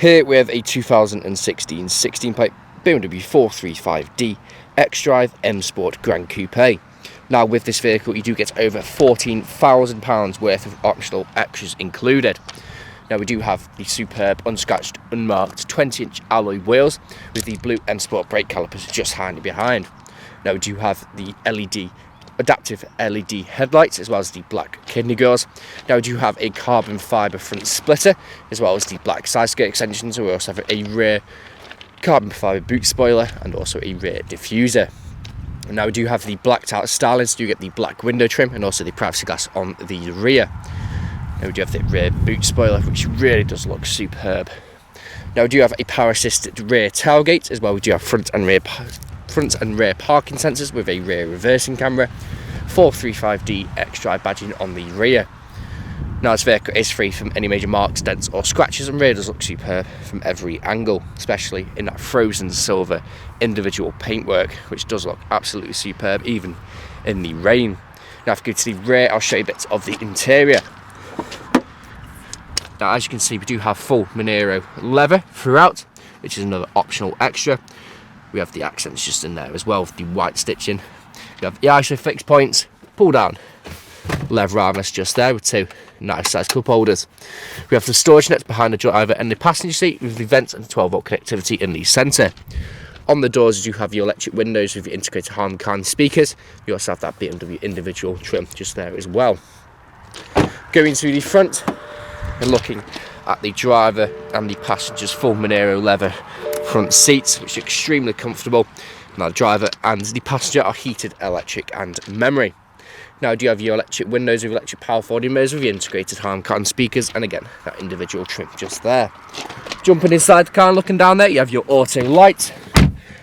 Here we have a 2016 16-plate BMW 435D XDRIVE M Sport GRAN Coupe. Now with this vehicle you do get over £14,000 worth of optional extras included. Now we do have the superb unscratched, unmarked 20-inch alloy wheels with the blue M Sport brake calipers just handy behind. Now we do have the adaptive LED headlights as well as the black kidney grills. Now we do have a carbon fibre front splitter as well as the black side skirt extensions. We also have a rear carbon fibre boot spoiler and also a rear diffuser. And now we do have the blacked out styling, so you get the black window trim and also the privacy glass on the rear. Now we do have the rear boot spoiler, which really does look superb. Now we do have a power assisted rear tailgate as well. We do have front and rear parking sensors with a rear reversing camera, 435D XDRIVE badging on the rear. Now this vehicle is free from any major marks, dents or scratches and really does look superb from every angle, especially in that frozen silver individual paintwork, which does look absolutely superb even in the rain. Now if we go to the rear, I'll show you bits of the interior. Now as you can see, we do have full Monero leather throughout, which is another optional extra. We have the accents just in there as well with the white stitching. We have the ISO fixed points, pull down leather armrest just there with two nice size cup holders. We have the storage nets behind the driver and the passenger seat with the vents and the 12-volt connectivity in the centre. On the doors you have your electric windows with your integrated Harman speakers. You also have that BMW individual trim just there as well. Going to the front and looking at the driver and the passenger's full Monero leather front seats, which are extremely comfortable. Now the driver and the passenger are heated, electric and memory. Now do you have your electric windows with electric power folding mirrors with your integrated Harman speakers, and again that individual trim just there. Jumping inside the car and looking down there, you have your auto light.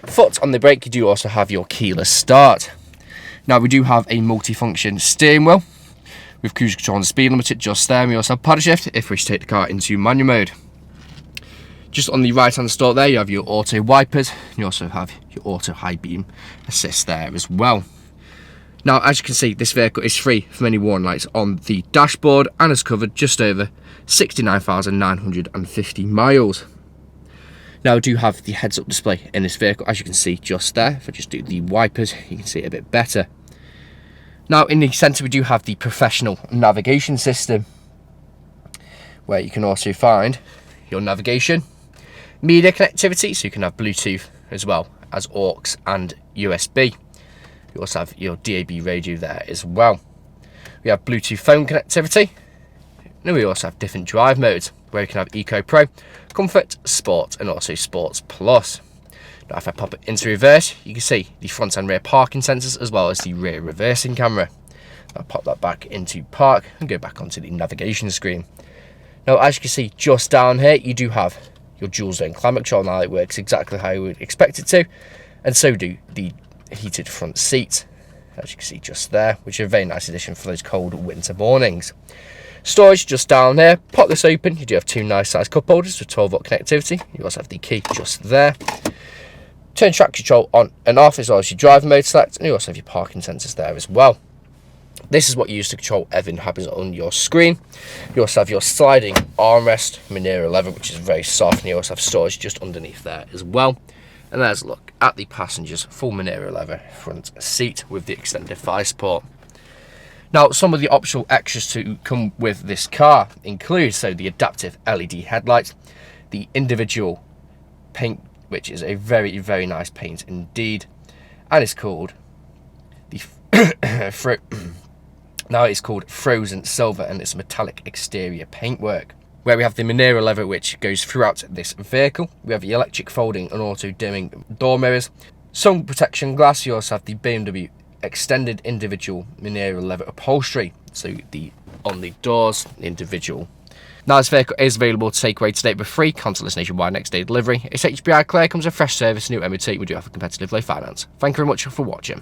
Foot on the brake, you do also have your keyless start. Now we do have a multi-function steering wheel with cruise control and speed limiter just there. We also have paddle shift if we wish to take the car into manual mode. Just on the right hand stalk there, you have your auto wipers. You also have your auto high beam assist there as well. Now, as you can see, this vehicle is free from any warning lights on the dashboard and has covered just over 69,950 miles. Now, I do have the heads-up display in this vehicle, as you can see just there. If I just do the wipers, you can see it a bit better. Now, in the centre, we do have the professional navigation system, where you can also find your navigation, media connectivity, so you can have Bluetooth as well as aux and USB. You also have your DAB radio there as well. We have Bluetooth phone connectivity. And we also have different drive modes where you can have Eco Pro, Comfort, Sport and also Sports Plus. Now if I pop it into reverse, you can see the front and rear parking sensors as well as the rear reversing camera. I'll pop that back into park and go back onto the navigation screen. Now as you can see just down here, you do have your dual zone climate control. Now it works exactly how you would expect it to, and so do the heated front seats, as you can see just there, which is a very nice addition for those cold winter mornings. Storage just down there, pop this open, you do have two nice size cup holders with 12-volt connectivity. You also have the key just there. Turn traction control on and off as well as your driver mode select, and you also have your parking sensors there as well. This is what you use to control everything that happens on your screen. You also have your sliding armrest, Monero leather, which is very soft, and you also have storage just underneath there as well. And there's a look at the passenger's full Monero leather front seat with the extended thigh support. Now, some of the optional extras to come with this car include the adaptive LED headlights, the individual paint, which is a very, very nice paint indeed, and it's called the now it's called Frozen Silver, and it's metallic exterior paintwork. Where we have the Monero leather, which goes throughout this vehicle. We have the electric folding and auto dimming door mirrors, sun protection glass. You also have the BMW extended individual Monero leather upholstery, so on the doors, the individual. Now this vehicle is available to take away today for free, contactless nationwide next day delivery. It's HPI clear, comes with fresh service, new MOT. We do have a competitive low finance. Thank you very much for watching.